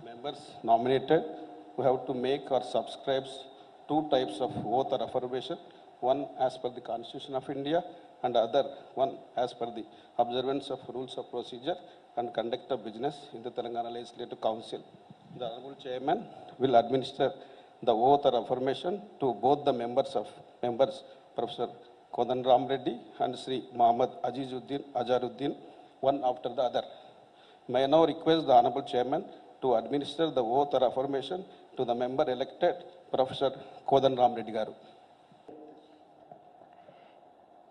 Members nominated who have to make or subscribe two types of oath or affirmation, one as per the Constitution of India and other one as per the observance of rules of procedure and conduct of business in the Telangana Legislative Council. The Honorable Chairman will administer the oath or affirmation to both the members Professor Kodandaram Reddy and Sri Muhammad Azaruddin, one after the other. May I now request the Honorable Chairman to administer the oath or affirmation to the member elected, Professor Kodandaram Reddy Garu.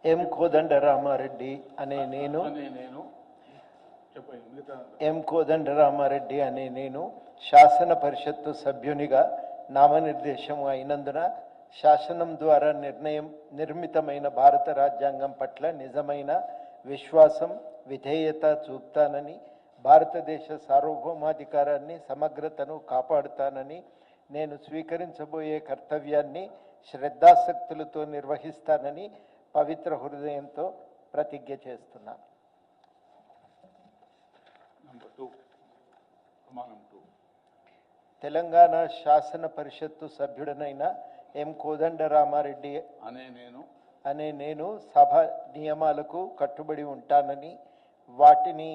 M. Kodandaramareddy అనే నేను శాసన పరిషత్తు సభ్యునిగా నామనిర్దేశం అయినందున శాసనం ద్వారా నిర్మితమైన భారత రాజ్యాంగం పట్ల నిజమైన విశ్వాసం విధేయత చూపుతానని, భారతదేశ సార్వభౌమాధికారాన్ని సమగ్రతను కాపాడుతానని, నేను స్వీకరించబోయే కర్తవ్యాన్ని శ్రద్ధాసక్తులతో నిర్వహిస్తానని పవిత్ర హృదయంతో ప్రతిజ్ఞ చేస్తున్నాను. తెలంగాణ శాసన పరిషత్తు సభ్యుడనైన ఎం కోదండరామారెడ్డి అనే నేను సభ నియమాలకు కట్టుబడి ఉంటానని, వాటిని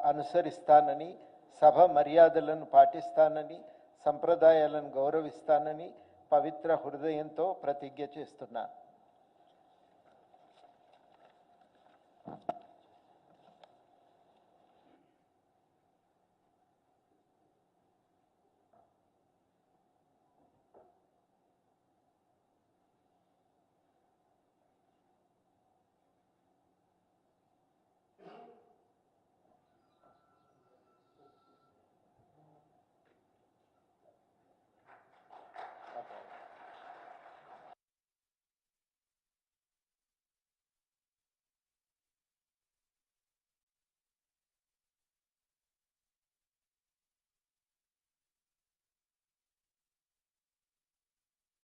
అనుసరిస్తానని, సభ మర్యాదలను పాటిస్తానని, సంప్రదాయాలను గౌరవిస్తానని పవిత్ర హృదయంతో ప్రతిజ్ఞ చేస్తున్నాను.